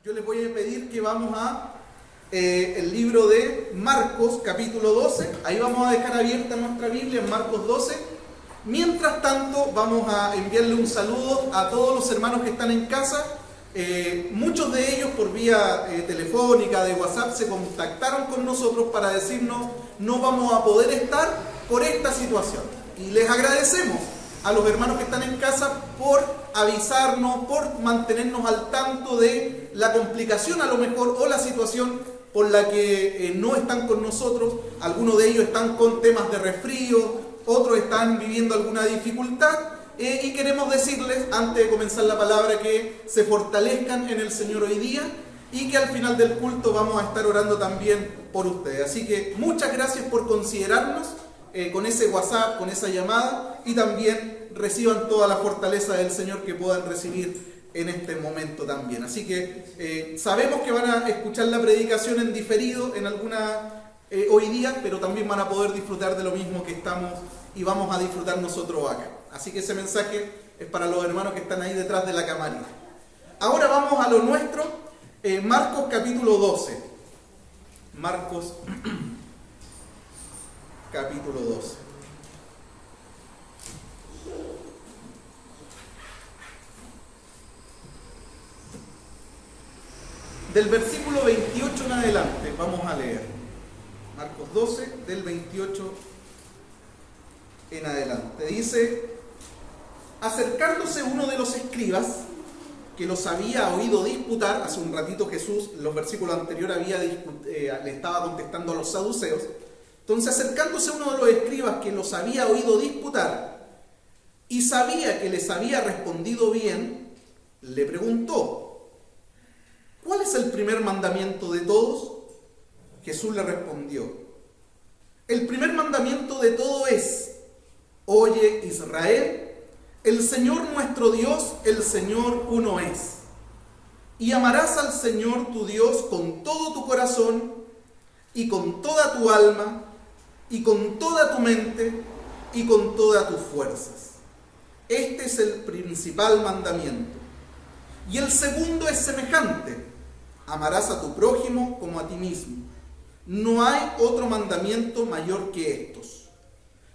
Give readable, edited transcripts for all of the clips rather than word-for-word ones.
Yo les voy a pedir que vamos a el libro de Marcos, capítulo 12. Ahí vamos a dejar abierta nuestra Biblia en Marcos 12. Mientras tanto, vamos a enviarle un saludo a todos los hermanos que están en casa. Muchos de ellos por vía telefónica, de WhatsApp, se contactaron con nosotros para decirnos no vamos a poder estar por esta situación. Y les agradecemos a los hermanos que están en casa por avisarnos, por mantenernos al tanto de la complicación a lo mejor o la situación por la que no están con nosotros. Algunos de ellos están con temas de resfrío, otros están viviendo alguna dificultad. Y queremos decirles, antes de comenzar la palabra, que se fortalezcan en el Señor hoy día y que al final del culto vamos a estar orando también por ustedes. Así que muchas gracias por considerarnos con ese WhatsApp, con esa llamada, y también reciban toda la fortaleza del Señor que puedan recibir en este momento también. Así que sabemos que van a escuchar la predicación en diferido en alguna hoy día, pero también van a poder disfrutar de lo mismo que estamos y vamos a disfrutar nosotros acá. Así que ese mensaje es para los hermanos que están ahí detrás de la camarita. Ahora vamos a lo nuestro, Marcos capítulo 12. Marcos capítulo 12. Del versículo 28 en adelante vamos a leer. Marcos 12, del 28 en adelante. Dice: acercándose uno de los escribas, que los había oído disputar, hace un ratito Jesús, en los versículos anteriores, le estaba contestando a los saduceos. Entonces, acercándose uno de los escribas que los había oído disputar y sabía que les había respondido bien, le preguntó: ¿cuál es el primer mandamiento de todos? Jesús le respondió: el primer mandamiento de todo es: oye, Israel, el Señor nuestro Dios, el Señor uno es. Y amarás al Señor tu Dios con todo tu corazón, y con toda tu alma, y con toda tu mente, y con todas tus fuerzas. Este es el principal mandamiento. Y el segundo es semejante: amarás a tu prójimo como a ti mismo. No hay otro mandamiento mayor que estos.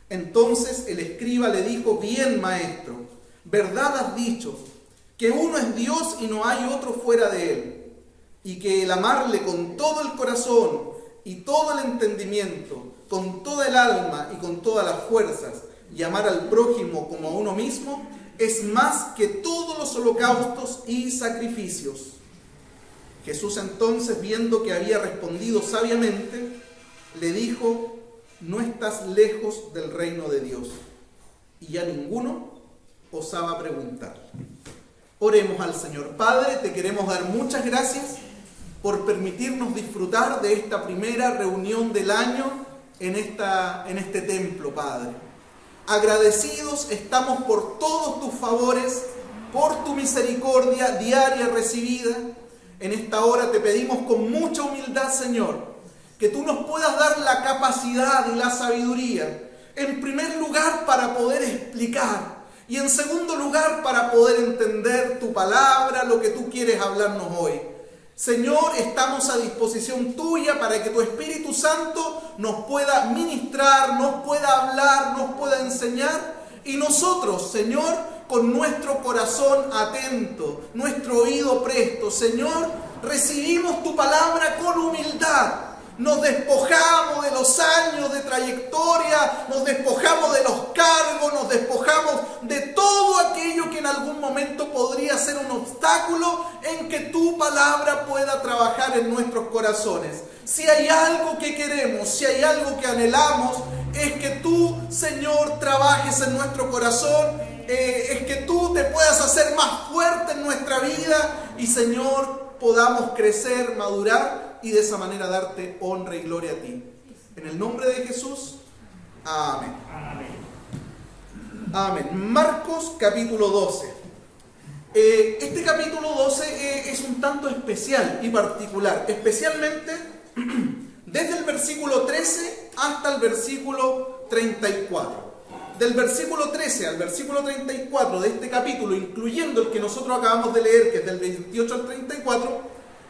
Entonces el escriba le dijo: bien, maestro, verdad has dicho, que uno es Dios y no hay otro fuera de él, y que el amarle con todo el corazón y todo el entendimiento, con toda el alma y con todas las fuerzas, y amar al prójimo como a uno mismo, es más que todos los holocaustos y sacrificios. Jesús entonces, viendo que había respondido sabiamente, le dijo: no estás lejos del reino de Dios. Y ya ninguno osaba preguntar. Oremos al Señor. Padre, te queremos dar muchas gracias por permitirnos disfrutar de esta primera reunión del año en este templo, Padre. Agradecidos estamos por todos tus favores, por tu misericordia diaria recibida. En esta hora te pedimos con mucha humildad, Señor, que tú nos puedas dar la capacidad y la sabiduría, en primer lugar para poder explicar, y en segundo lugar para poder entender tu palabra, lo que tú quieres hablarnos hoy. Señor, estamos a disposición tuya para que tu Espíritu Santo nos pueda ministrar, nos pueda hablar, nos pueda enseñar, y nosotros, Señor, con nuestro corazón atento, nuestro oído presto, Señor, recibimos tu palabra con humildad. Nos despojamos de los años de trayectoria, nos despojamos de los cargos, nos despojamos de todo aquello que en algún momento podría ser un obstáculo en que tu palabra pueda trabajar en nuestros corazones. Si hay algo que queremos, si hay algo que anhelamos, es que tú, Señor, trabajes en nuestro corazón, es que tú te puedas hacer más fuerte en nuestra vida y, Señor, podamos crecer, madurar y de esa manera darte honra y gloria a ti. En el nombre de Jesús, amén. Amén. Marcos capítulo 12. Este capítulo 12 es un tanto especial y particular, especialmente desde el versículo 13 hasta el versículo 34. Del versículo 13 al versículo 34 de este capítulo, incluyendo el que nosotros acabamos de leer, que es del 28 al 34,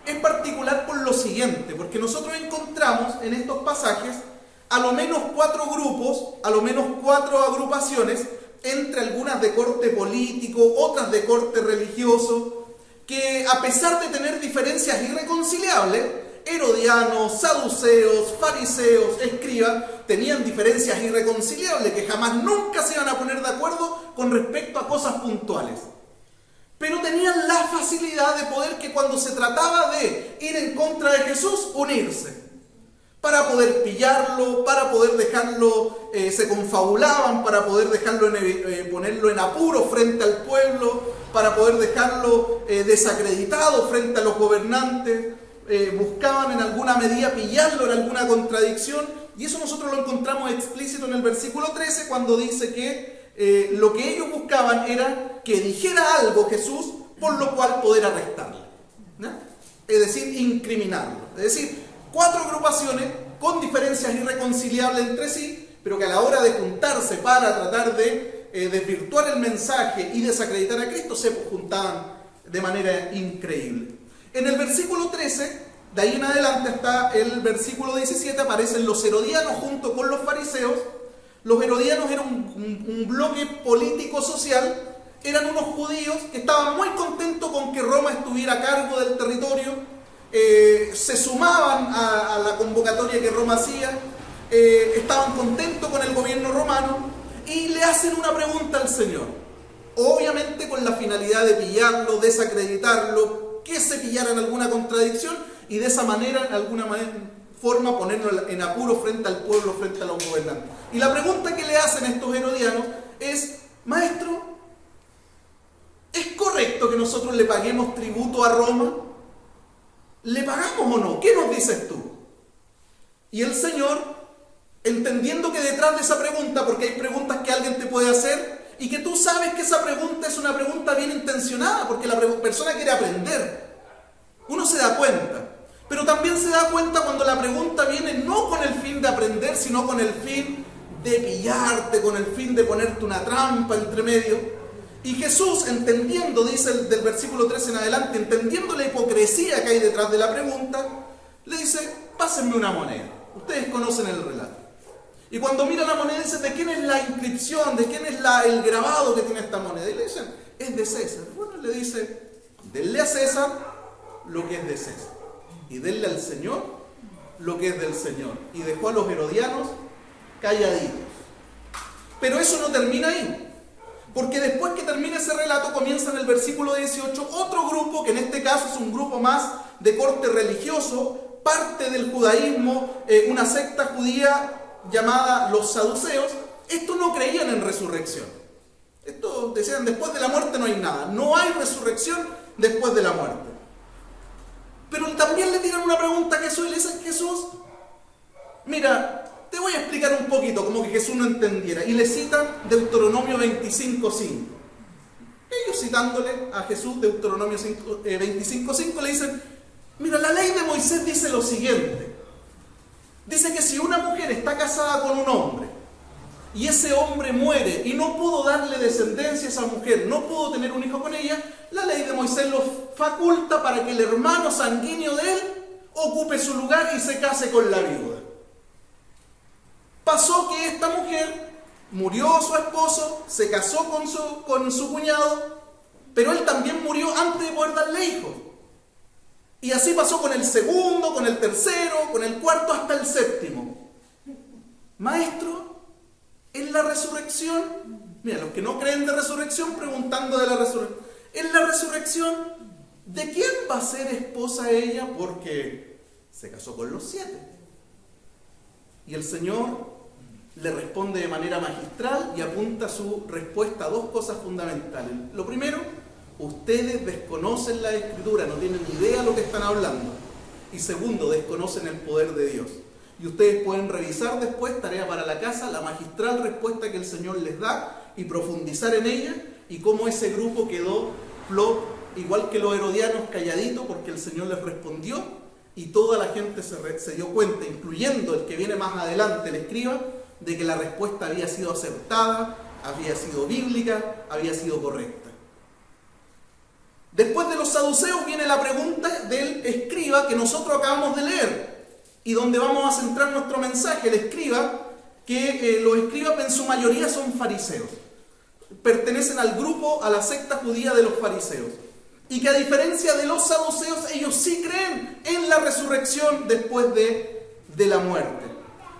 es particular por lo siguiente, porque nosotros encontramos en estos pasajes a lo menos 4 grupos, a lo menos 4 agrupaciones, entre algunas de corte político, otras de corte religioso, que a pesar de tener diferencias irreconciliables, herodianos, saduceos, fariseos, escribas, tenían diferencias irreconciliables que jamás nunca se iban a poner de acuerdo con respecto a cosas puntuales. Pero tenían la facilidad de poder que cuando se trataba de ir en contra de Jesús, unirse. Para poder pillarlo, para poder dejarlo, se confabulaban, para poder dejarlo ponerlo en apuro frente al pueblo, para poder dejarlo desacreditado frente a los gobernantes. Buscaban en alguna medida pillarlo en alguna contradicción, y eso nosotros lo encontramos explícito en el versículo 13 cuando dice que lo que ellos buscaban era que dijera algo Jesús por lo cual poder arrestarle, ¿no? Es decir, incriminarlo. Es decir, 4 agrupaciones con diferencias irreconciliables entre sí, pero que a la hora de juntarse para tratar de desvirtuar el mensaje y desacreditar a Cristo se juntaban de manera increíble. En el versículo 13, de ahí en adelante hasta el versículo 17, aparecen los herodianos junto con los fariseos. Los herodianos eran un bloque político-social, eran unos judíos que estaban muy contentos con que Roma estuviera a cargo del territorio, se sumaban a la convocatoria que Roma hacía, estaban contentos con el gobierno romano y le hacen una pregunta al Señor, obviamente con la finalidad de pillarlo, desacreditarlo, que se pillara en alguna contradicción y de esa manera, en alguna forma, ponerlo en apuro frente al pueblo, frente a los gobernantes. Y la pregunta que le hacen estos herodianos es: Maestro, ¿es correcto que nosotros le paguemos tributo a Roma? ¿Le pagamos o no? ¿Qué nos dices tú? Y el Señor, entendiendo que detrás de esa pregunta, porque hay preguntas que alguien te puede hacer y que tú sabes que esa pregunta es una pregunta bien intencionada, porque la persona quiere aprender. Uno se da cuenta. Pero también se da cuenta cuando la pregunta viene no con el fin de aprender, sino con el fin de pillarte, con el fin de ponerte una trampa entre medio. Y Jesús, entendiendo, dice del versículo 13 en adelante, entendiendo la hipocresía que hay detrás de la pregunta, le dice: pásenme una moneda. Ustedes conocen el relato. Y cuando mira la moneda dice: ¿de quién es la inscripción? ¿De quién es el grabado que tiene esta moneda? Y le dicen: es de César. Bueno, le dice: denle a César lo que es de César, y denle al Señor lo que es del Señor. Y dejó a los herodianos calladitos. Pero eso no termina ahí, porque después que termina ese relato comienza en el versículo 18 otro grupo, que en este caso es un grupo más de corte religioso, parte del judaísmo, una secta judía llamada los saduceos. Estos no creían en resurrección. Estos decían: después de la muerte no hay nada, no hay resurrección después de la muerte. Pero también le tiran una pregunta a Jesús y le dicen: Jesús, mira, te voy a explicar un poquito, como que Jesús no entendiera. Y le citan Deuteronomio 25:5. Ellos citándole a Jesús Deuteronomio 25:5 le dicen: mira, la ley de Moisés dice lo siguiente. Dice que si una mujer está casada con un hombre y ese hombre muere y no pudo darle descendencia a esa mujer, no pudo tener un hijo con ella, la ley de Moisés lo faculta para que el hermano sanguíneo de él ocupe su lugar y se case con la viuda. Pasó que esta mujer murió su esposo, se casó con su cuñado, pero él también murió antes de poder darle hijos. Y así pasó con el segundo, con el tercero, con el cuarto, hasta el séptimo. Maestro, en la resurrección, mira, los que no creen de resurrección preguntando de la resurrección, en la resurrección, ¿de quién va a ser esposa ella? Porque se casó con los 7. Y el Señor le responde de manera magistral y apunta su respuesta a 2 cosas fundamentales. Lo primero: ustedes desconocen la Escritura, no tienen ni idea de lo que están hablando. Y segundo, desconocen el poder de Dios. Y ustedes pueden revisar después, tarea para la casa, la magistral respuesta que el Señor les da y profundizar en ella, y cómo ese grupo quedó igual que los herodianos, calladito, porque el Señor les respondió y toda la gente se dio cuenta, incluyendo el que viene más adelante, el escriba, de que la respuesta había sido acertada, había sido bíblica, había sido correcta. Después de los saduceos viene la pregunta del escriba que nosotros acabamos de leer y donde vamos a centrar nuestro mensaje. El escriba, que los escribas en su mayoría son fariseos, pertenecen al grupo, a la secta judía de los fariseos, y que a diferencia de los saduceos, ellos sí creen en la resurrección después de la muerte.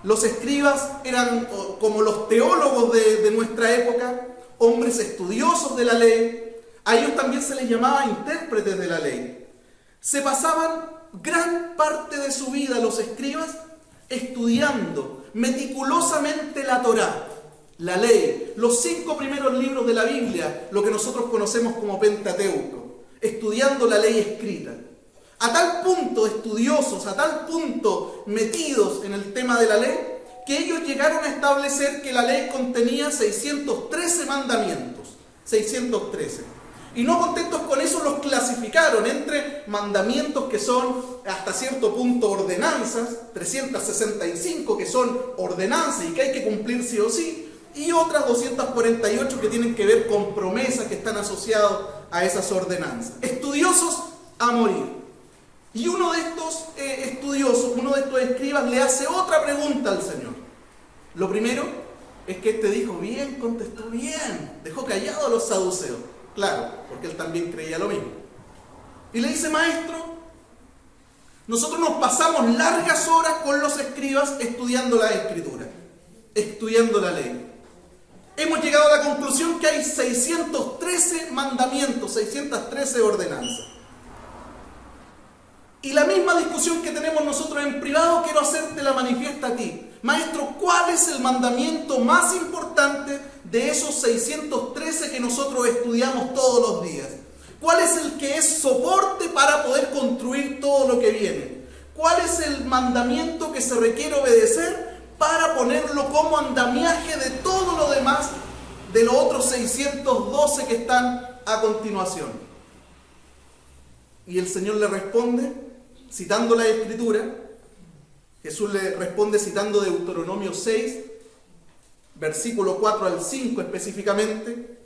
Los escribas eran como los teólogos de nuestra época, hombres estudiosos de la ley. A ellos también se les llamaba intérpretes de la ley. Se pasaban gran parte de su vida los escribas estudiando meticulosamente la Torá, la ley, los 5 primeros libros de la Biblia, lo que nosotros conocemos como Pentateuco, estudiando la ley escrita. A tal punto estudiosos, a tal punto metidos en el tema de la ley, que ellos llegaron a establecer que la ley contenía 613 mandamientos. 613. Y no contentos con eso, los clasificaron entre mandamientos que son hasta cierto punto ordenanzas, 365 que son ordenanzas y que hay que cumplir sí o sí, y otras 248 que tienen que ver con promesas que están asociadas a esas ordenanzas. Estudiosos a morir. Y uno de estos estudiosos, uno de estos escribas, le hace otra pregunta al Señor. Lo primero es que este dijo, bien, contestó bien, dejó callado a los saduceos. Claro, porque él también creía lo mismo. Y le dice, maestro, nosotros nos pasamos largas horas con los escribas estudiando la Escritura, estudiando la ley. Hemos llegado a la conclusión que hay 613 mandamientos, 613 ordenanzas. Y la misma discusión que tenemos nosotros en privado, quiero hacerte la manifiesta a ti. Maestro, ¿cuál es el mandamiento más importante de esos 613 que nosotros estudiamos todos los días? ¿Cuál es el que es soporte para poder construir todo lo que viene? ¿Cuál es el mandamiento que se requiere obedecer para ponerlo como andamiaje de todo lo demás, de los otros 612 que están a continuación? Y el Señor le responde, citando la Escritura. Jesús le responde citando Deuteronomio 6, versículo 4 al 5 específicamente.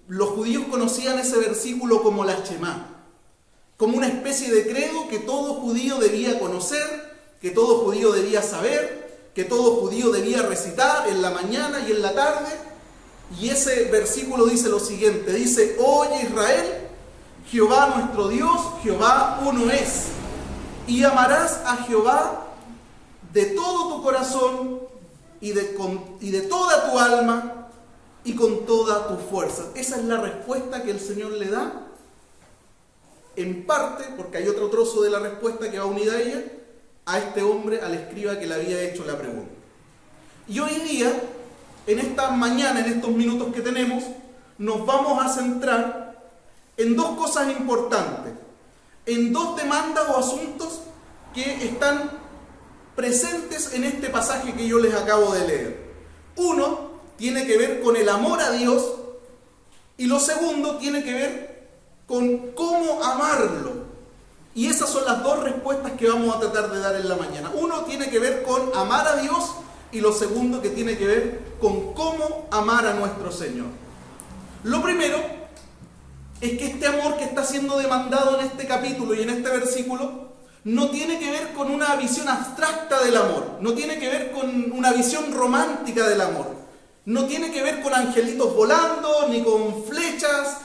Los judíos conocían ese versículo como la Shemá, como una especie de credo que todo judío debía conocer, que todo judío debía saber, que todo judío debía recitar en la mañana y en la tarde. Y ese versículo dice lo siguiente, dice, oye Israel, Jehová nuestro Dios, Jehová uno es. Y amarás a Jehová de todo tu corazón y de toda tu alma y con toda tu fuerza. Esa es la respuesta que el Señor le da, en parte, porque hay otro trozo de la respuesta que va unida a ella, a este hombre, al escriba que le había hecho la pregunta. Y hoy día, en esta mañana, en estos minutos que tenemos, nos vamos a centrar en dos cosas importantes, en dos demandas o asuntos que están presentes en este pasaje que yo les acabo de leer. Uno tiene que ver con el amor a Dios y lo segundo tiene que ver con cómo amarlo. Y esas son las dos respuestas que vamos a tratar de dar en la mañana. Uno tiene que ver con amar a Dios y lo segundo que tiene que ver con cómo amar a nuestro Señor. Lo primero es que este amor que está siendo demandado en este capítulo y en este versículo no tiene que ver con una visión abstracta del amor, no tiene que ver con una visión romántica del amor, no tiene que ver con angelitos volando, ni con flechas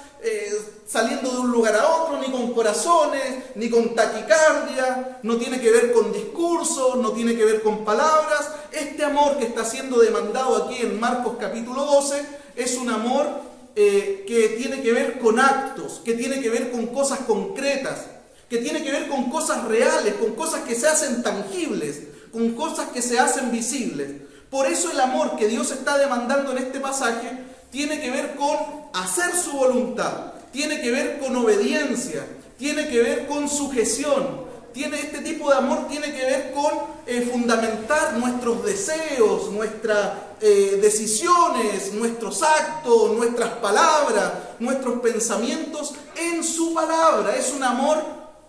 saliendo de un lugar a otro, ni con corazones, ni con taquicardia, no tiene que ver con discursos, no tiene que ver con palabras. Este amor que está siendo demandado aquí en Marcos capítulo 12 es un amor que tiene que ver con actos, que tiene que ver con cosas concretas, que tiene que ver con cosas reales, con cosas que se hacen tangibles, con cosas que se hacen visibles. Por eso el amor que Dios está demandando en este pasaje tiene que ver con hacer su voluntad, tiene que ver con obediencia, tiene que ver con sujeción. Este tipo de amor tiene que ver con fundamentar nuestros deseos, nuestras decisiones, nuestros actos, nuestras palabras, nuestros pensamientos en su palabra. Es un amor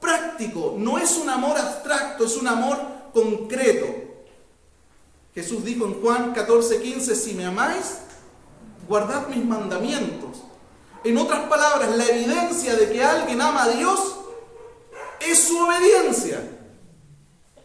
práctico, no es un amor abstracto, es un amor concreto. Jesús dijo en Juan 14:15, si me amáis, guardad mis mandamientos. En otras palabras, la evidencia de que alguien ama a Dios es su obediencia.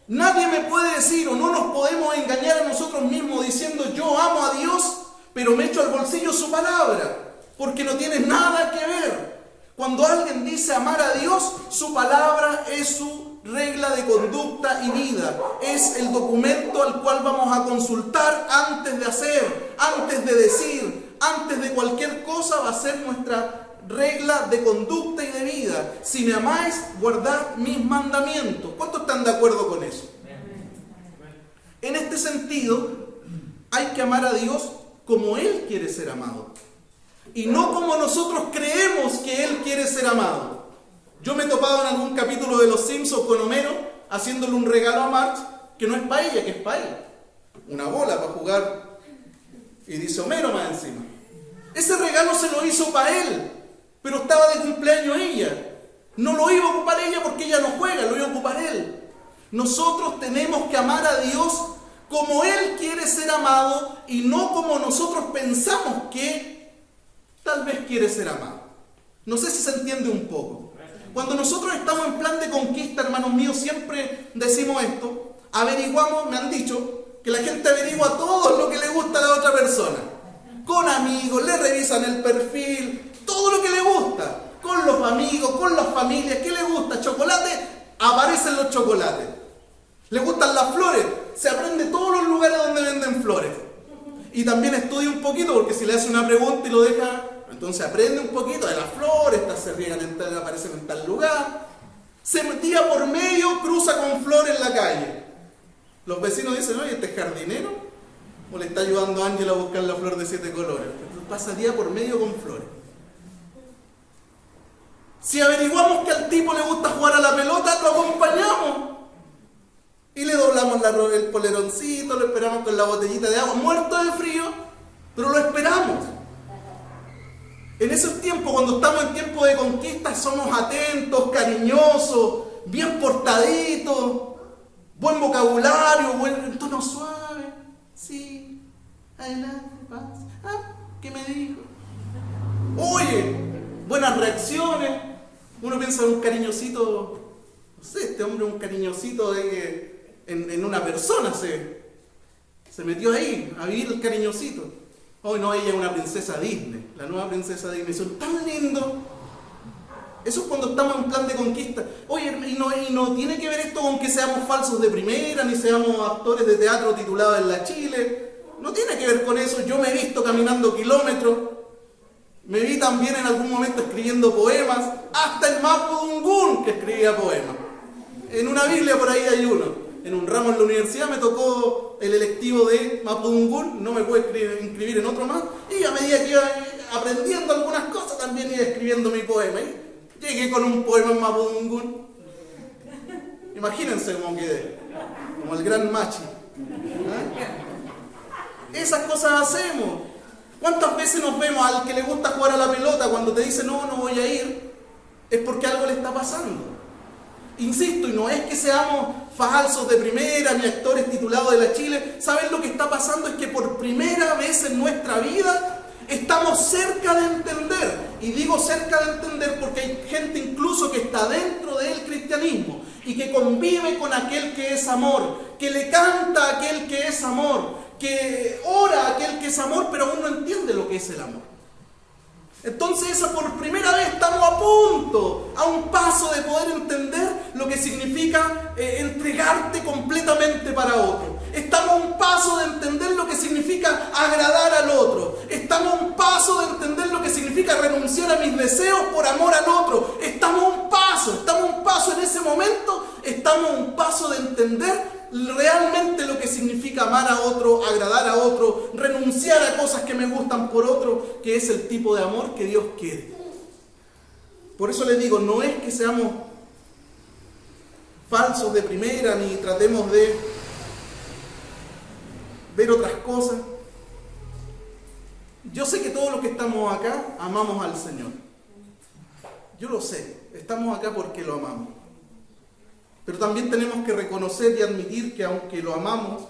Nadie me puede decir, o no nos podemos engañar a nosotros mismos diciendo yo amo a Dios, pero me echo al bolsillo su palabra, porque no tiene nada que ver. Cuando alguien dice amar a Dios, su palabra es su regla de conducta y vida. Es el documento al cual vamos a consultar antes de hacer, antes de decir, antes de cualquier cosa va a ser nuestra regla de conducta y de vida. Si me amáis, guardad mis mandamientos. ¿Cuántos están de acuerdo con eso? En este sentido, hay que amar a Dios como Él quiere ser amado. Y no como nosotros creemos que Él quiere ser amado. Yo me he topado en algún capítulo de Los Simpsons con Homero haciéndole un regalo a Marge que no es para ella, que es para él. Una bola para jugar. Y dice Homero más encima. Ese regalo se lo hizo para él, pero estaba de cumpleaños ella. No lo iba a ocupar ella porque ella no juega, lo iba a ocupar él. Nosotros tenemos que amar a Dios como Él quiere ser amado y no como nosotros pensamos que tal vez quiere ser amado. No sé si se entiende un poco. Cuando nosotros estamos en plan de conquista, hermanos míos, siempre decimos esto, averiguamos, me han dicho, que la gente averigua todo lo que le gusta a la otra persona. Con amigos, le revisan el perfil, todo lo que le gusta. Con los amigos, con las familias, ¿qué le gusta? ¿Chocolate? Aparecen los chocolates. ¿Le gustan las flores? Se aprende todos los lugares donde venden flores. Y también estudia un poquito, porque si le hace una pregunta y lo deja, entonces aprende un poquito de las flores, estas se riegan en tal, aparecen en tal lugar. Día por medio cruza con flores en la calle. Los vecinos dicen, oye, ¿este es jardinero? ¿O le está ayudando a Ángela a buscar la flor de 7 colores? Entonces pasa día por medio con flores. Si averiguamos que al tipo le gusta jugar a la pelota, lo acompañamos. Y le doblamos el poleroncito, lo esperamos con la botellita de agua, muerto de frío, pero lo esperamos. En esos tiempos, cuando estamos en tiempo de conquista, somos atentos, cariñosos, bien portaditos, buen vocabulario, buen tono suave. Sí, adelante, paz. ¿Qué me dijo? Oye, buenas reacciones. Uno piensa en un cariñosito, no sé, este hombre un cariñosito de que en una persona se metió ahí a vivir el cariñosito. Hoy no, ella es una princesa Disney, la nueva princesa Disney, son tan lindos. Eso es cuando estamos en plan de conquista. Oye, y no tiene que ver esto con que seamos falsos de primera, ni seamos actores de teatro titulados en la Chile. No tiene que ver con eso. Yo me he visto caminando kilómetros. Me vi también en algún momento escribiendo poemas. Hasta el Mapudungún que escribía poemas. En una Biblia por ahí hay uno. En un ramo en la universidad me tocó el electivo de Mapudungún. No me pude inscribir en otro más. Y a medida que iba aprendiendo algunas cosas, también iba escribiendo mi poema. ¿Eh? Llegué con un poema en Mapudungún. Imagínense cómo quedé. Como el gran Machi. Esas cosas hacemos. ¿Cuántas veces nos vemos al que le gusta jugar a la pelota cuando te dice no voy a ir? Es porque algo le está pasando. Insisto, y no es que seamos falsos de primera ni actores titulados de la Chile. ¿Saben lo que está pasando? Es que por primera vez en nuestra vida estamos cerca de entender. Y digo cerca de entender porque hay gente incluso que está dentro del cristianismo y que convive con aquel que es amor, que le canta a aquel que es amor, que ora a aquel que es amor, pero aún no entiende lo que es el amor. Entonces por primera vez estamos a punto, a un paso de poder entender lo que significa entregarte completamente para otro. Estamos a un paso de entender lo que significa agradar al otro. Estamos a un paso de entender lo que significa renunciar a mis deseos por amor al otro. Estamos a un paso en ese momento, estamos a un paso de entender realmente lo que significa amar a otro, agradar a otro, renunciar a cosas que me gustan por otro, que es el tipo de amor que Dios quiere. Por eso les digo, no es que seamos falsos de primera, ni tratemos de ver otras cosas. Yo sé que todos los que estamos acá amamos al Señor. Yo lo sé, estamos acá porque lo amamos. Pero también tenemos que reconocer y admitir que aunque lo amamos,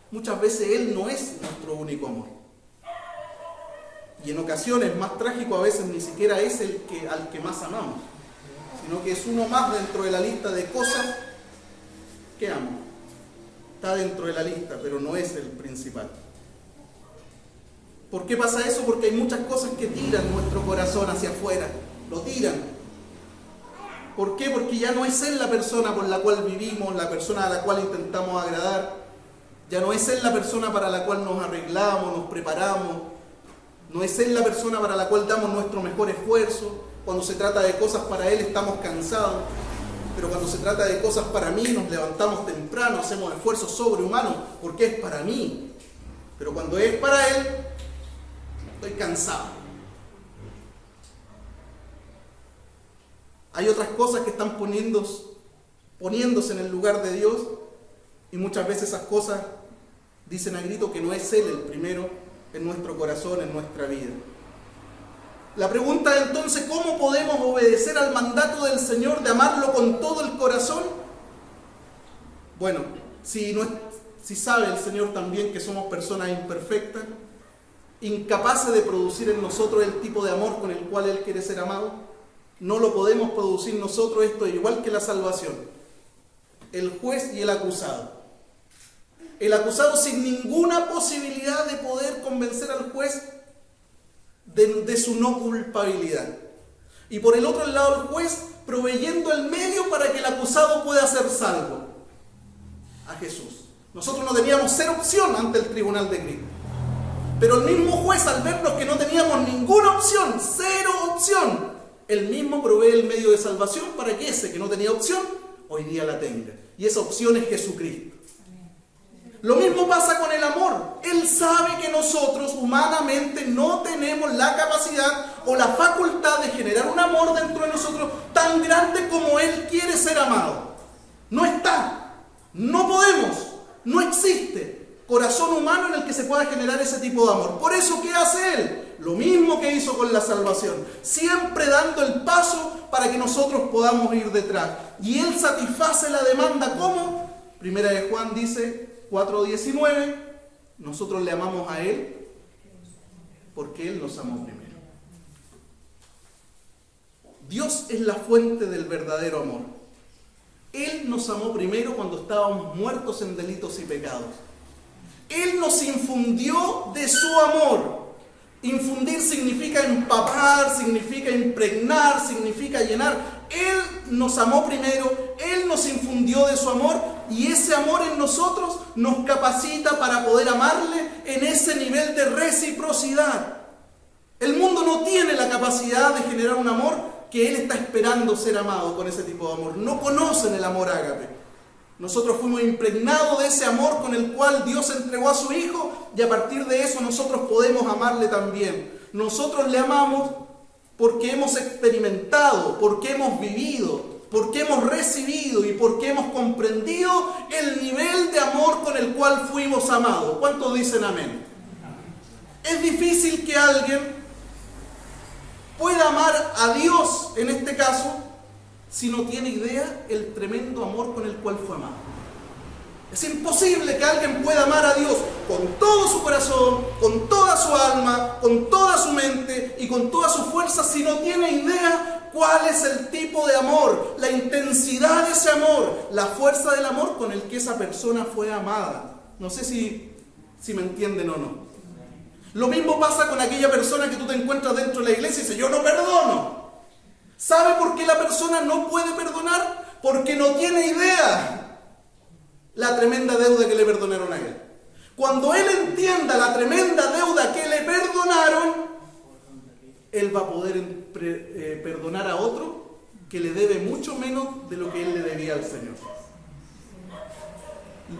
muchas veces Él no es nuestro único amor. Y en ocasiones, más trágico a veces, ni siquiera es al que más amamos, sino que es uno más dentro de la lista de cosas que amo. Está dentro de la lista, pero no es el principal. ¿Por qué pasa eso? Porque hay muchas cosas que tiran nuestro corazón hacia afuera, lo tiran. ¿Por qué? Porque ya no es Él la persona por la cual vivimos, la persona a la cual intentamos agradar. Ya no es Él la persona para la cual nos arreglamos, nos preparamos. No es Él la persona para la cual damos nuestro mejor esfuerzo. Cuando se trata de cosas para Él estamos cansados. Pero cuando se trata de cosas para mí nos levantamos temprano, hacemos esfuerzos sobrehumanos porque es para mí. Pero cuando es para Él, estoy cansado. Hay otras cosas que están poniéndose en el lugar de Dios, y muchas veces esas cosas dicen a grito que no es Él el primero en nuestro corazón, en nuestra vida. La pregunta es entonces, ¿cómo podemos obedecer al mandato del Señor de amarlo con todo el corazón? Bueno, si sabe el Señor también que somos personas imperfectas, incapaces de producir en nosotros el tipo de amor con el cual Él quiere ser amado, no lo podemos producir nosotros. Esto es igual que la salvación. El juez y el acusado. El acusado sin ninguna posibilidad de poder convencer al juez de su no culpabilidad. Y por el otro lado el juez proveyendo el medio para que el acusado pueda ser salvo. A Jesús. Nosotros no teníamos cero opción ante el tribunal de Cristo. Pero el mismo juez, al vernos que no teníamos ninguna opción, cero opción, él mismo provee el medio de salvación para que ese que no tenía opción, hoy día la tenga. Y esa opción es Jesucristo. Lo mismo pasa con el amor. Él sabe que nosotros humanamente no tenemos la capacidad o la facultad de generar un amor dentro de nosotros tan grande como Él quiere ser amado. No está. No podemos. No existe corazón humano en el que se pueda generar ese tipo de amor. Por eso, ¿qué hace Él? Lo mismo que hizo con la salvación. Siempre dando el paso para que nosotros podamos ir detrás. Y Él satisface la demanda. ¿Cómo? Primera de Juan dice 4:19, nosotros le amamos a Él porque Él nos amó primero. Dios es la fuente del verdadero amor. Él nos amó primero cuando estábamos muertos en delitos y pecados. Él nos infundió de su amor. Infundir significa empapar, significa impregnar, significa llenar. Él nos amó primero, Él nos infundió de su amor, y ese amor en nosotros nos capacita para poder amarle en ese nivel de reciprocidad. El mundo no tiene la capacidad de generar un amor que Él está esperando ser amado con ese tipo de amor. No conocen el amor ágape. Nosotros fuimos impregnados de ese amor con el cual Dios entregó a su Hijo, y a partir de eso nosotros podemos amarle también. Nosotros le amamos porque hemos experimentado, porque hemos vivido, porque hemos recibido y porque hemos comprendido el nivel de amor con el cual fuimos amados. ¿Cuántos dicen amén? Es difícil que alguien pueda amar a Dios, en este caso, si no tiene idea el tremendo amor con el cual fue amado. Es imposible que alguien pueda amar a Dios con todo su corazón, con toda su alma, con toda su mente y con toda su fuerza si no tiene idea cuál es el tipo de amor, la intensidad de ese amor, la fuerza del amor con el que esa persona fue amada. No sé si me entienden o no. Lo mismo pasa con aquella persona que tú te encuentras dentro de la iglesia y dice: yo no perdono. ¿Sabe por qué la persona no puede perdonar? Porque no tiene idea la tremenda deuda que le perdonaron a él. Cuando él entienda la tremenda deuda que le perdonaron, él va a poder perdonar a otro que le debe mucho menos de lo que él le debía al Señor.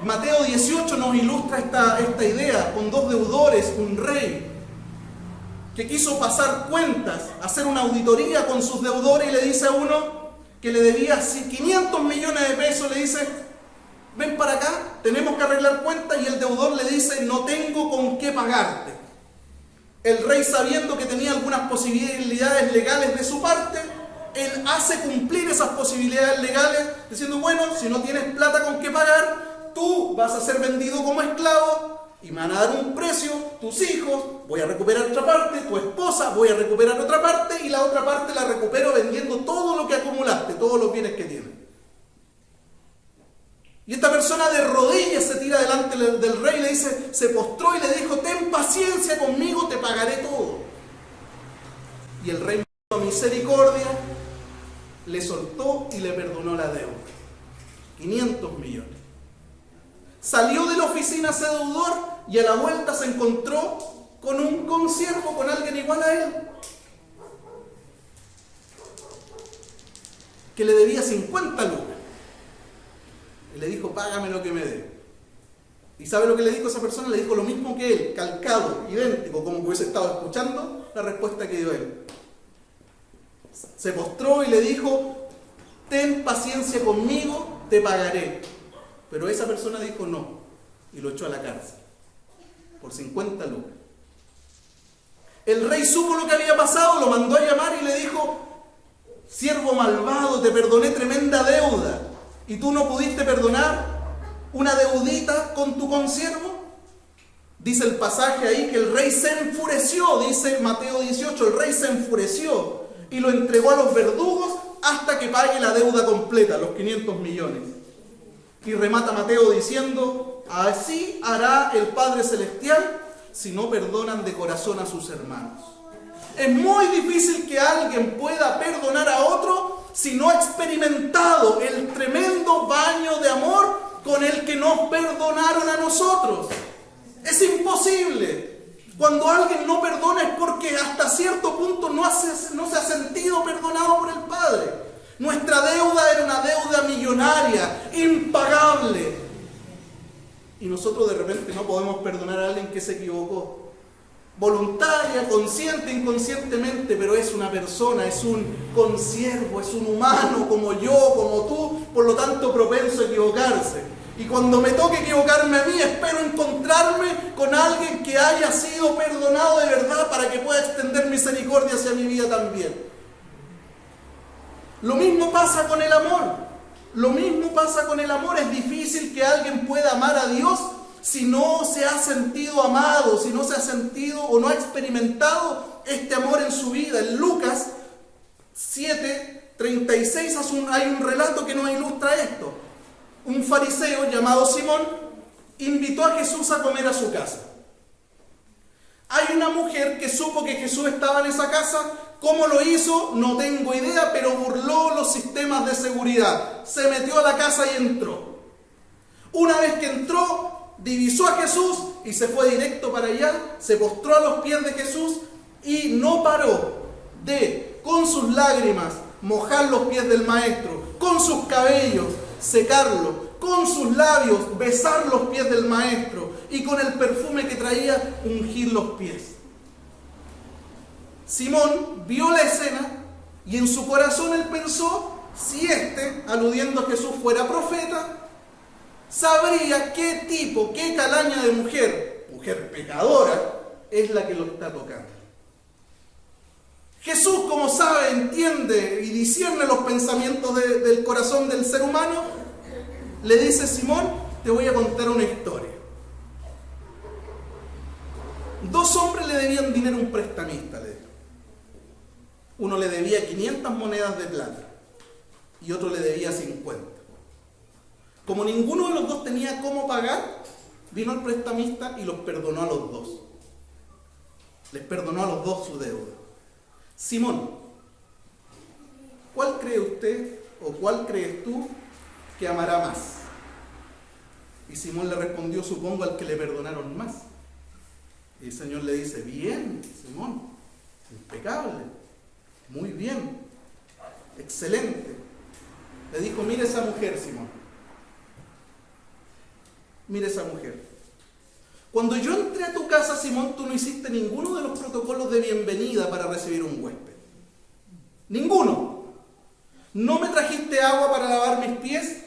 Mateo 18 nos ilustra esta idea con dos deudores, un rey que quiso pasar cuentas, hacer una auditoría con sus deudores, y le dice a uno que le debía 500 millones de pesos, le dice: ven para acá, tenemos que arreglar cuentas, y el deudor le dice: no tengo con qué pagarte. El rey, sabiendo que tenía algunas posibilidades legales de su parte, él hace cumplir esas posibilidades legales, diciendo: bueno, si no tienes plata con qué pagar, tú vas a ser vendido como esclavo y me van a dar un precio, tus hijos, voy a recuperar otra parte, tu esposa, voy a recuperar otra parte, y la otra parte la recupero vendiendo todo lo que acumulaste, todos los bienes que tienes. Y esta persona de rodillas se tira delante del rey, le dice, se postró y le dijo, ten paciencia conmigo, te pagaré todo. Y el rey, con misericordia, le soltó y le perdonó la deuda. 500 millones. Salió de la oficina ese deudor y a la vuelta se encontró con un consiervo, con alguien igual a él, que le debía 50 lucas. Y le dijo, págame lo que me debe. ¿Y sabe lo que le dijo esa persona? Le dijo lo mismo que él, calcado, idéntico, como que hubiese estado escuchando la respuesta que dio él. Se postró y le dijo, ten paciencia conmigo, te pagaré. Pero esa persona dijo no, y lo echó a la cárcel, por 50 lucas. El rey supo lo que había pasado, lo mandó a llamar y le dijo, siervo malvado, te perdoné tremenda deuda, y tú no pudiste perdonar una deudita con tu consiervo. Dice el pasaje ahí que el rey se enfureció, dice Mateo 18, el rey se enfureció y lo entregó a los verdugos hasta que pague la deuda completa, los 500 millones. Y remata Mateo diciendo, así hará el Padre Celestial si no perdonan de corazón a sus hermanos. Es muy difícil que alguien pueda perdonar a otro si no ha experimentado el tremendo baño de amor con el que nos perdonaron a nosotros. Es imposible. Cuando alguien no perdona es porque hasta cierto punto no se ha sentido perdonado por el Padre. Nuestra deuda era una deuda millonaria, impagable. Y nosotros de repente no podemos perdonar a alguien que se equivocó. Voluntaria, consciente, inconscientemente, pero es una persona, es un consiervo, es un humano como yo, como tú, por lo tanto propenso a equivocarse. Y cuando me toque equivocarme a mí, espero encontrarme con alguien que haya sido perdonado de verdad para que pueda extender misericordia hacia mi vida también. Lo mismo pasa con el amor. Lo mismo pasa con el amor. Es difícil que alguien pueda amar a Dios si no se ha sentido amado, si no se ha sentido o no ha experimentado este amor en su vida. En Lucas 7:36 hay un relato que nos ilustra esto. Un fariseo llamado Simón invitó a Jesús a comer a su casa. Hay una mujer que supo que Jesús estaba en esa casa. ¿Cómo lo hizo? No tengo idea, pero burló los sistemas de seguridad. Se metió a la casa y entró. Una vez que entró, divisó a Jesús y se fue directo para allá, se postró a los pies de Jesús y no paró de, con sus lágrimas, mojar los pies del Maestro, con sus cabellos, secarlos, con sus labios, besar los pies del Maestro y con el perfume que traía, ungir los pies. Simón vio la escena y en su corazón él pensó, si aludiendo a Jesús, fuera profeta, sabría qué tipo, qué calaña de mujer pecadora, es la que lo está tocando. Jesús, como sabe, entiende y discierne los pensamientos del corazón del ser humano, le dice, Simón, te voy a contar una historia. 2 hombres le debían dinero a un prestamista, le dijo. Uno le debía 500 monedas de plata y otro le debía 50. Como ninguno de los dos tenía cómo pagar, vino el prestamista y los perdonó a los dos. Les perdonó a los dos su deuda. Simón, ¿cuál cree usted o cuál crees tú que amará más? Y Simón le respondió, supongo al que le perdonaron más. Y el Señor le dice, bien, Simón, impecable, muy bien, excelente. Le dijo, mire esa mujer, Simón. Mire esa mujer. Cuando yo entré a tu casa, Simón, tú no hiciste ninguno de los protocolos de bienvenida para recibir un huésped. Ninguno. No me trajiste agua para lavar mis pies,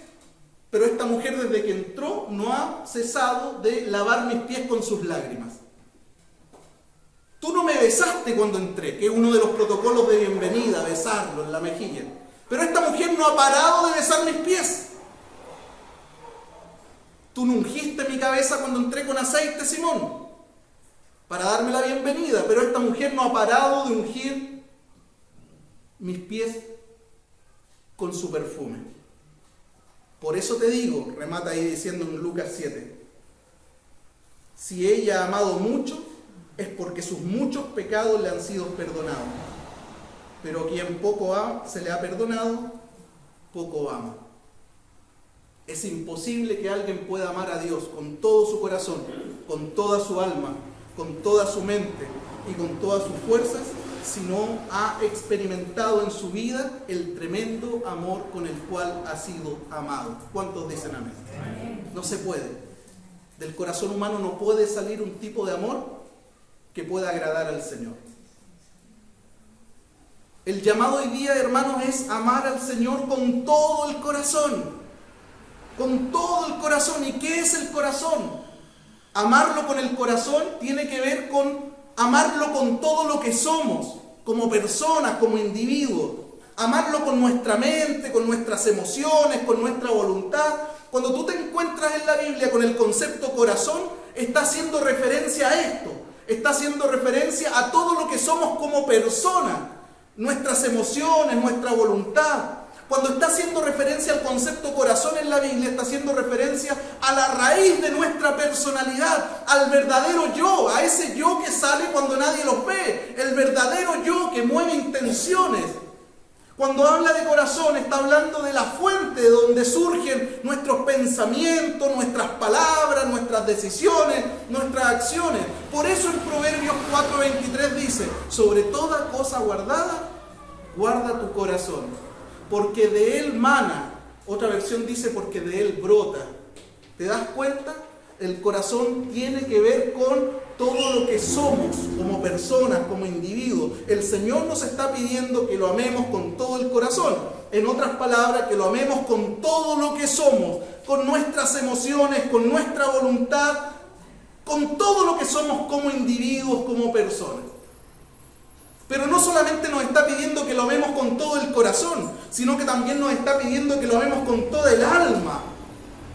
pero esta mujer desde que entró no ha cesado de lavar mis pies con sus lágrimas. Tú no me besaste cuando entré, que es uno de los protocolos de bienvenida, besarlo en la mejilla. Pero esta mujer no ha parado de besar mis pies. Tú no ungiste mi cabeza cuando entré con aceite, Simón, para darme la bienvenida, pero esta mujer no ha parado de ungir mis pies con su perfume. Por eso te digo, remata ahí diciendo en Lucas 7, si ella ha amado mucho, es porque sus muchos pecados le han sido perdonados. Pero quien poco se le ha perdonado, poco ama. Es imposible que alguien pueda amar a Dios con todo su corazón, con toda su alma, con toda su mente y con todas sus fuerzas, si no ha experimentado en su vida el tremendo amor con el cual ha sido amado. ¿Cuántos dicen amén? No se puede. Del corazón humano no puede salir un tipo de amor que pueda agradar al Señor. El llamado hoy día, hermanos, es amar al Señor con todo el corazón. Con todo el corazón. ¿Y qué es el corazón? Amarlo con el corazón tiene que ver con amarlo con todo lo que somos, como personas, como individuos. Amarlo con nuestra mente, con nuestras emociones, con nuestra voluntad. Cuando tú te encuentras en la Biblia con el concepto corazón, está haciendo referencia a esto. Está haciendo referencia a todo lo que somos como personas. Nuestras emociones, nuestra voluntad. Cuando está haciendo referencia al concepto corazón en la Biblia, está haciendo referencia a la raíz de nuestra personalidad, al verdadero yo, a ese yo que sale cuando nadie lo ve, el verdadero yo que mueve intenciones. Cuando habla de corazón, está hablando de la fuente de donde surgen nuestros pensamientos, nuestras palabras, nuestras decisiones, nuestras acciones. Por eso en Proverbios 4:23 dice, sobre toda cosa guardada, guarda tu corazón, porque de él mana. Otra versión dice, porque de él brota. ¿Te das cuenta? El corazón tiene que ver con todo lo que somos como personas, como individuos. El Señor nos está pidiendo que lo amemos con todo el corazón. En otras palabras, que lo amemos con todo lo que somos, con nuestras emociones, con nuestra voluntad, con todo lo que somos como individuos, como personas. Pero no solamente nos está pidiendo que lo amemos con todo el corazón, sino que también nos está pidiendo que lo amemos con toda el alma.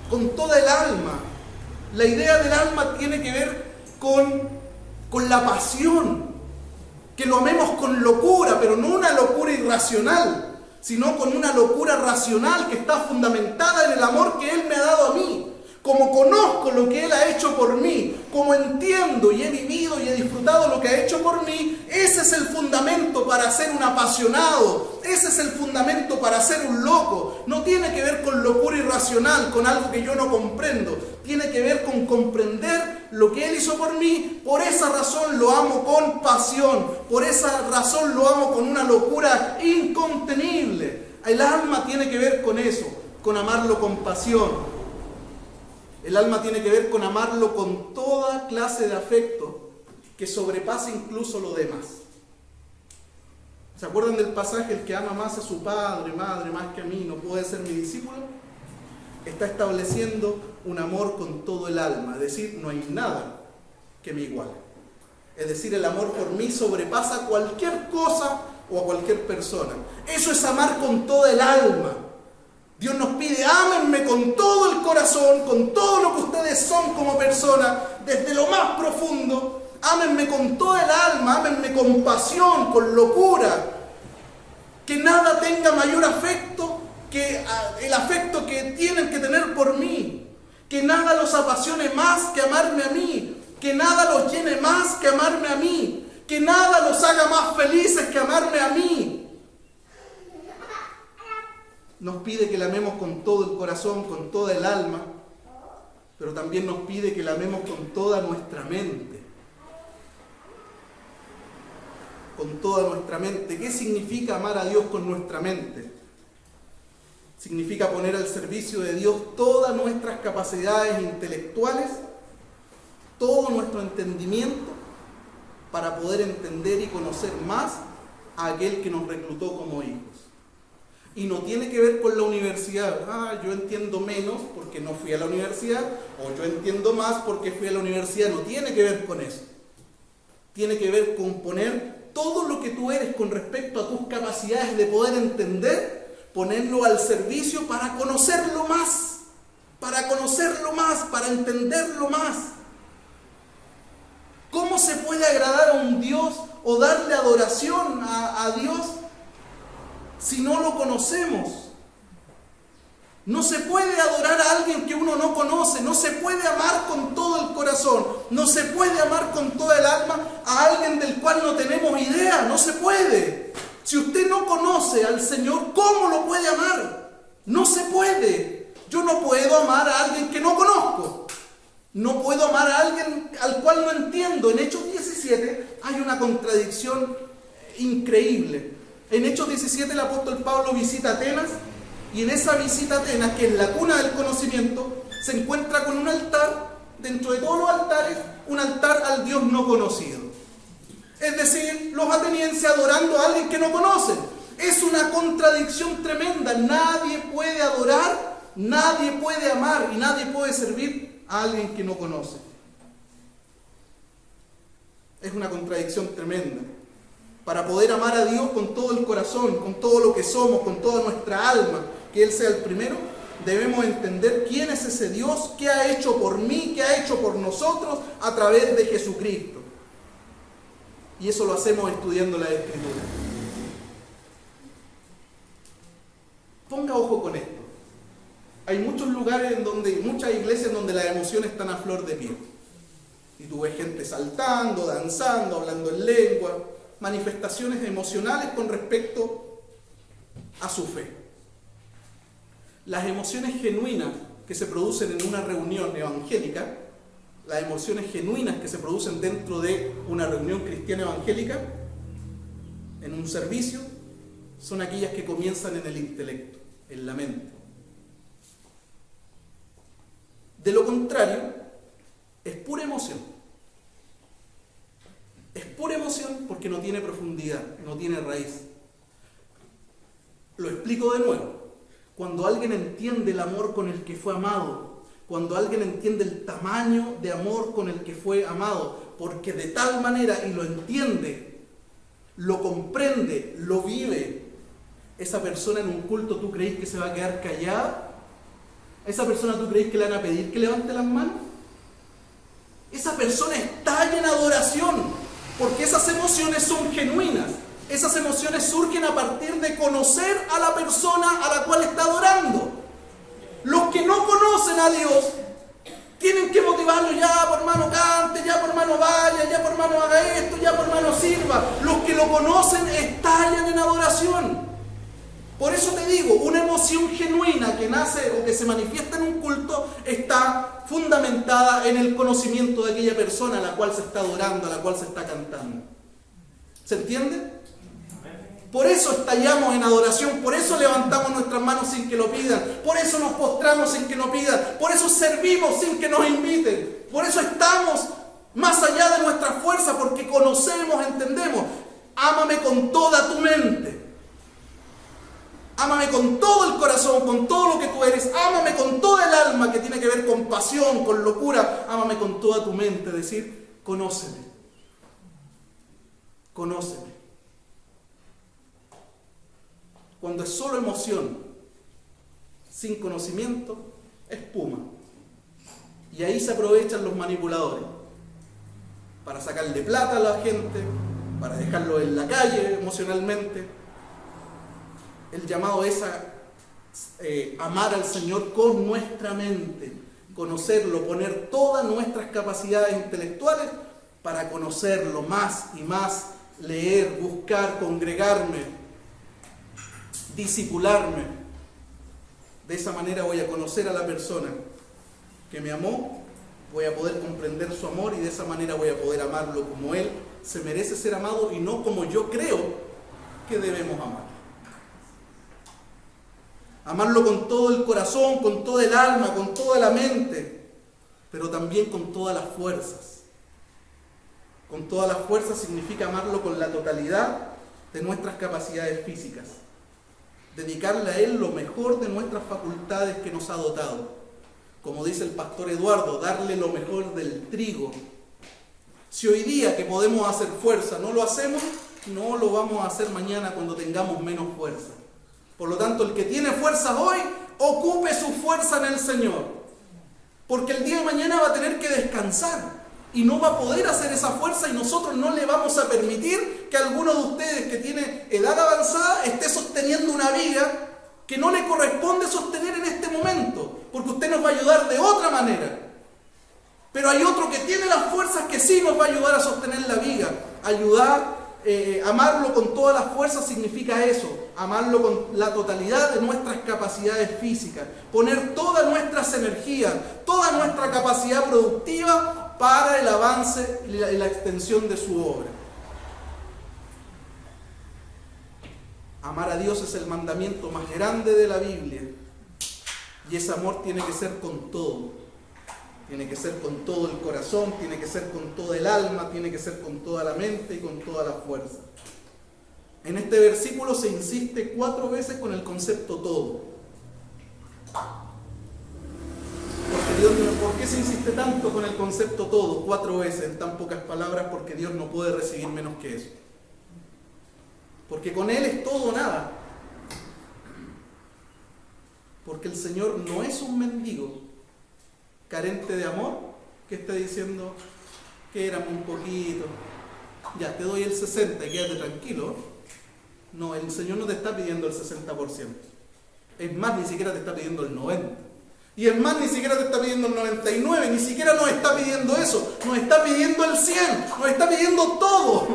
Con toda el alma. La idea del alma tiene que ver con la pasión. Que lo amemos con locura, pero no una locura irracional, sino con una locura racional que está fundamentada en el amor que Él me ha dado a mí. Como conozco lo que Él ha hecho por mí, como entiendo y he vivido y he disfrutado lo que ha hecho por mí, ese es el fundamento para ser un apasionado, ese es el fundamento para ser un loco. No tiene que ver con locura irracional, con algo que yo no comprendo, tiene que ver con comprender lo que Él hizo por mí. Por esa razón lo amo con pasión, por esa razón lo amo con una locura incontenible. El alma tiene que ver con eso, con amarlo con pasión. El alma tiene que ver con amarlo con toda clase de afecto que sobrepasa incluso lo demás. ¿Se acuerdan del pasaje, el que ama más a su padre, madre, más que a mí, no puede ser mi discípulo? Está estableciendo un amor con todo el alma, es decir, no hay nada que me iguale. Es decir, el amor por mí sobrepasa cualquier cosa o a cualquier persona. Eso es amar con toda el alma. Dios nos pide, ámenme con todo el corazón, con todo lo que ustedes son como personas, desde lo más profundo. Ámenme con toda el alma, ámenme con pasión, con locura. Que nada tenga mayor afecto que el afecto que tienen que tener por mí. Que nada los apasione más que amarme a mí. Que nada los llene más que amarme a mí. Que nada los haga más felices que amarme a mí. Nos pide que la amemos con todo el corazón, con toda el alma, pero también nos pide que la amemos con toda nuestra mente. Con toda nuestra mente. ¿Qué significa amar a Dios con nuestra mente? Significa poner al servicio de Dios todas nuestras capacidades intelectuales, todo nuestro entendimiento, para poder entender y conocer más a aquel que nos reclutó como hijos. Y no tiene que ver con la universidad. Yo entiendo menos porque no fui a la universidad, o yo entiendo más porque fui a la universidad. No tiene que ver con eso. Tiene que ver con poner todo lo que tú eres con respecto a tus capacidades de poder entender, ponerlo al servicio para conocerlo más. Para conocerlo conocerlo más, para entenderlo más. ¿Cómo se puede agradar a un Dios o darle adoración a Dios si no lo conocemos? No se puede adorar a alguien que uno no conoce, no se puede amar con todo el corazón, no se puede amar con toda el alma a alguien del cual no tenemos idea, no se puede. Si usted no conoce al Señor, ¿cómo lo puede amar? No se puede. Yo no puedo amar a alguien que no conozco. No puedo amar a alguien al cual no entiendo. En Hechos 17 hay una contradicción increíble. En Hechos 17 el apóstol Pablo visita Atenas, y en esa visita a Atenas, que es la cuna del conocimiento, se encuentra con un altar, dentro de todos los altares, un altar al Dios no conocido. Es decir, los atenienses adorando a alguien que no conocen. Es una contradicción tremenda. Nadie puede adorar, nadie puede amar y nadie puede servir a alguien que no conoce. Es una contradicción tremenda. Para poder amar a Dios con todo el corazón, con todo lo que somos, con toda nuestra alma, que Él sea el primero, debemos entender quién es ese Dios, qué ha hecho por mí, qué ha hecho por nosotros a través de Jesucristo. Y eso lo hacemos estudiando la Escritura. Ponga ojo con esto. Hay muchos lugares muchas iglesias donde las emociones están a flor de piel. Y tú ves gente saltando, danzando, hablando en lengua, manifestaciones emocionales con respecto a su fe. Las emociones genuinas que se producen en una reunión evangélica, las emociones genuinas que se producen dentro de una reunión cristiana evangélica, en un servicio, son aquellas que comienzan en el intelecto, en la mente. De lo contrario, es pura emoción. Es pura emoción porque no tiene profundidad, no tiene raíz. Lo explico de nuevo. Cuando alguien entiende el amor con el que fue amado, cuando alguien entiende el tamaño de amor con el que fue amado, porque de tal manera y lo entiende, lo comprende, lo vive, esa persona en un culto, ¿tú crees que se va a quedar callada? ¿A esa persona tú crees que le van a pedir que levante las manos? Esa persona estalla en adoración, porque esas emociones son genuinas. Esas emociones surgen a partir de conocer a la persona a la cual está adorando. Los que no conocen a Dios tienen que motivarlo: ya por hermano cante, ya por hermano vaya, ya por hermano haga esto, ya por hermano sirva. Los que lo conocen estallan en adoración. Por eso te digo, una emoción genuina que nace o que se manifiesta en un culto está fundamentada en el conocimiento de aquella persona a la cual se está adorando, a la cual se está cantando. ¿Se entiende? Por eso estallamos en adoración, por eso levantamos nuestras manos sin que lo pidan, por eso nos postramos sin que nos pidan, por eso servimos sin que nos inviten, por eso estamos más allá de nuestra fuerza, porque conocemos, entendemos. Ámame con toda tu mente. Ámame con todo el corazón, con todo lo que tú eres. Ámame con toda el alma, que tiene que ver con pasión, con locura. Ámame con toda tu mente. Es decir, conóceme. Conóceme. Cuando es solo emoción, sin conocimiento, es espuma. Y ahí se aprovechan los manipuladores para sacarle plata a la gente, para dejarlo en la calle emocionalmente. El llamado es a amar al Señor con nuestra mente, conocerlo, poner todas nuestras capacidades intelectuales para conocerlo más y más, leer, buscar, congregarme, discipularme. De esa manera voy a conocer a la persona que me amó, voy a poder comprender su amor y de esa manera voy a poder amarlo como Él se merece ser amado y no como yo creo que debemos amar. Amarlo con todo el corazón, con toda el alma, con toda la mente, pero también con todas las fuerzas. Con todas las fuerzas significa amarlo con la totalidad de nuestras capacidades físicas. Dedicarle a Él lo mejor de nuestras facultades que nos ha dotado. Como dice el pastor Eduardo, darle lo mejor del trigo. Si hoy día que podemos hacer fuerza no lo hacemos, no lo vamos a hacer mañana cuando tengamos menos fuerza. Por lo tanto, el que tiene fuerza hoy, ocupe su fuerza en el Señor. Porque el día de mañana va a tener que descansar y no va a poder hacer esa fuerza, y nosotros no le vamos a permitir que alguno de ustedes que tiene edad avanzada esté sosteniendo una viga que no le corresponde sostener en este momento, porque usted nos va a ayudar de otra manera. Pero hay otro que tiene las fuerzas que sí nos va a ayudar a sostener la viga. Amarlo con todas las fuerzas significa eso, amarlo con la totalidad de nuestras capacidades físicas, poner todas nuestras energías, toda nuestra capacidad productiva para el avance y la extensión de su obra. Amar a Dios es el mandamiento más grande de la Biblia, y ese amor tiene que ser con todo. Tiene que ser con todo el corazón, tiene que ser con todo el alma, tiene que ser con toda la mente y con toda la fuerza. En este versículo se insiste 4 veces con el concepto todo. ¿Por qué se insiste tanto con el concepto todo 4 veces en tan pocas palabras? Porque Dios no puede recibir menos que eso. Porque con Él es todo o nada. Porque el Señor no es un mendigo carente de amor, que esté diciendo que éramos un poquito, ya te doy el 60% y quédate tranquilo. No, el Señor no te está pidiendo el 60%. Es más, ni siquiera te está pidiendo el 90%. Y es más, ni siquiera te está pidiendo el 99%, ni siquiera nos está pidiendo eso, nos está pidiendo el 100%, nos está pidiendo todo.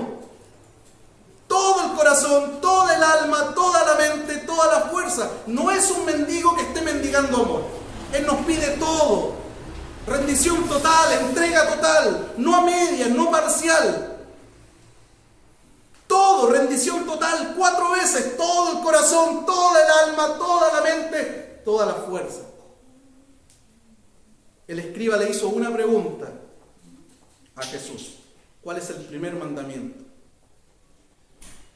Todo el corazón, toda el alma, toda la mente, toda la fuerza. No es un mendigo que esté mendigando amor. Él nos pide todo. Rendición total, entrega total, no a medias, no parcial. Todo, rendición total, 4 veces, todo el corazón, toda el alma, toda la mente, toda la fuerza. El escriba le hizo una pregunta a Jesús. ¿Cuál es el primer mandamiento?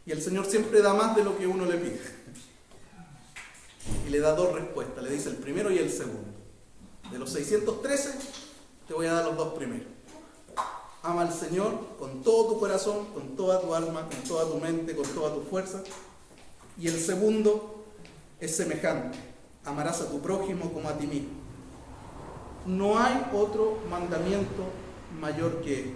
Y el Señor siempre da más de lo que uno le pide. Y le da 2 respuestas, le dice el primero y el segundo. De los 613, te voy a dar los 2 primeros. Ama al Señor con todo tu corazón, con toda tu alma, con toda tu mente, con toda tu fuerza. Y el segundo es semejante. Amarás a tu prójimo como a ti mismo. No hay otro mandamiento mayor que él.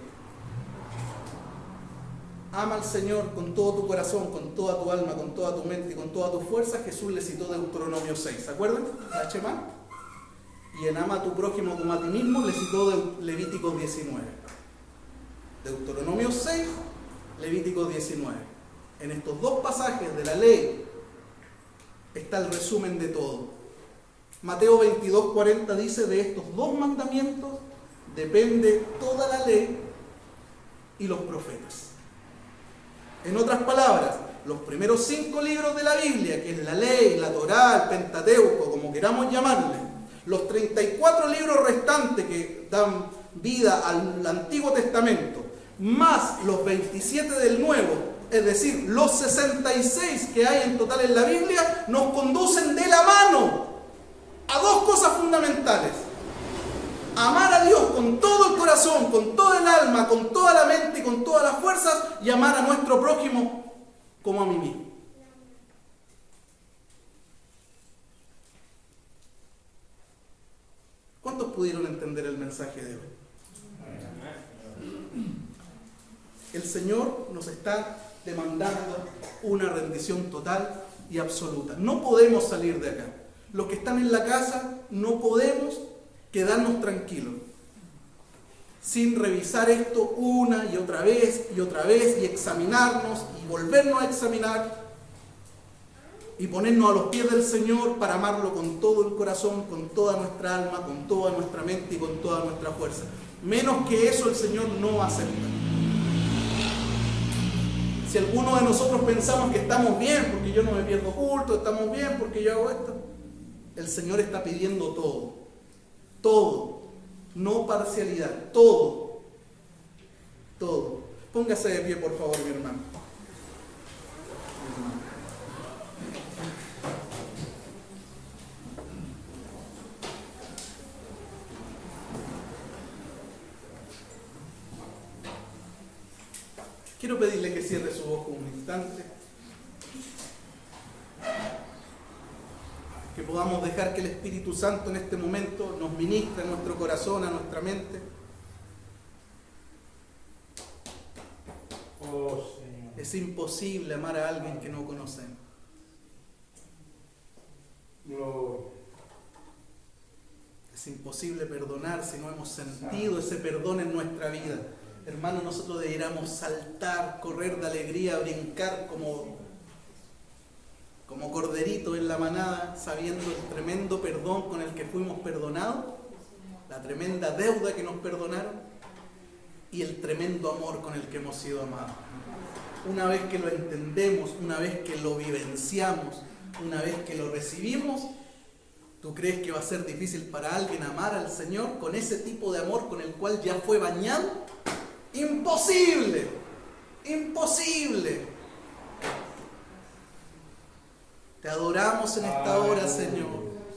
Ama al Señor con todo tu corazón, con toda tu alma, con toda tu mente y con toda tu fuerza. Jesús le citó Deuteronomio 6. ¿Se acuerdan? La Shema. Y en ama a tu prójimo como a ti mismo le citó de Levítico 19. Deuteronomio 6, Levítico 19. En estos 2 pasajes de la ley está el resumen de todo. Mateo 22:40 dice: de estos 2 mandamientos depende toda la ley y los profetas. En otras palabras, los primeros 5 libros de la Biblia, que es la ley, la Torá, el Pentateuco, como queramos llamarle, los 34 libros restantes que dan vida al Antiguo Testamento, más los 27 del Nuevo, es decir, los 66 que hay en total en la Biblia, nos conducen de la mano a 2 cosas fundamentales. Amar a Dios con todo el corazón, con todo el alma, con toda la mente y con todas las fuerzas, y amar a nuestro prójimo como a mí mismo. ¿Cuántos pudieron entender el mensaje de hoy? El Señor nos está demandando una rendición total y absoluta. No podemos salir de acá. Los que están en la casa no podemos quedarnos tranquilos sin revisar esto una y otra vez y examinarnos y volvernos a examinar y ponernos a los pies del Señor para amarlo con todo el corazón, con toda nuestra alma, con toda nuestra mente y con toda nuestra fuerza. Menos que eso el Señor no acepta. Si alguno de nosotros pensamos que estamos bien porque yo no me pierdo culto, estamos bien porque yo hago esto, el Señor está pidiendo todo. Todo. No parcialidad. Todo. Todo. Póngase de pie, por favor, mi hermano. Quiero pedirle que cierre su ojo un instante. Que podamos podamos dejar que el Espíritu Santo en este momento nos ministre a nuestro corazón, a nuestra mente. Oh, Señor. Es imposible amar a alguien que no conocemos. Gloria. Es imposible perdonar si no hemos sentido ese perdón en nuestra vida. Hermano, nosotros deberíamos saltar, correr de alegría, brincar como corderitos en la manada, sabiendo el tremendo perdón con el que fuimos perdonados, la tremenda deuda que nos perdonaron y el tremendo amor con el que hemos sido amados. Una vez que lo entendemos, una vez que lo vivenciamos, una vez que lo recibimos, ¿tú crees que va a ser difícil para alguien amar al Señor con ese tipo de amor con el cual ya fue bañado? ¡Imposible! ¡Imposible! Te adoramos en esta hora, Señor,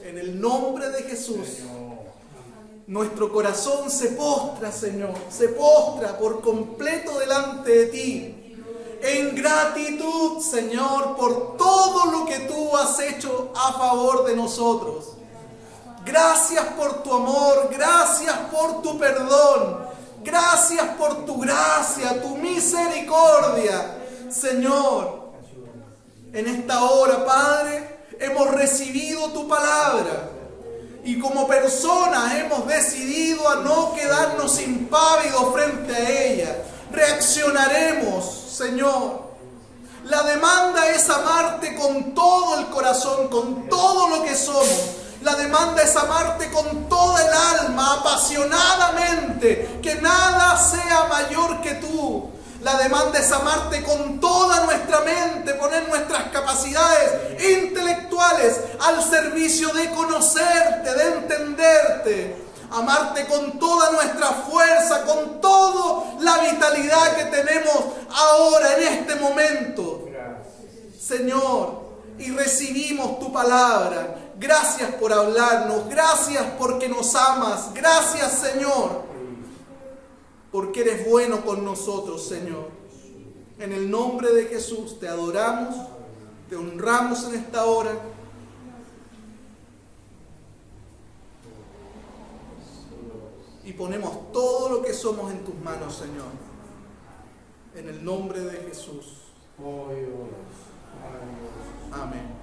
en el nombre de Jesús. Nuestro corazón se postra, Señor, se postra por completo delante de ti, en gratitud, Señor, por todo lo que tú has hecho a favor de nosotros. Gracias por tu amor, gracias por tu perdón, gracias por tu gracia, tu misericordia, Señor. En esta hora, Padre, hemos recibido tu palabra y como personas hemos decidido a no quedarnos impávidos frente a ella. Reaccionaremos, Señor. La demanda es amarte con todo el corazón, con todo lo que somos. La demanda es amarte con toda el alma, apasionadamente, que nada sea mayor que tú. La demanda es amarte con toda nuestra mente, poner nuestras capacidades intelectuales al servicio de conocerte, de entenderte. Amarte con toda nuestra fuerza, con toda la vitalidad que tenemos ahora en este momento. Señor, y recibimos tu palabra. Gracias por hablarnos, gracias porque nos amas, gracias, Señor, porque eres bueno con nosotros, Señor. En el nombre de Jesús te adoramos, te honramos en esta hora. Y ponemos todo lo que somos en tus manos, Señor. En el nombre de Jesús. Amén.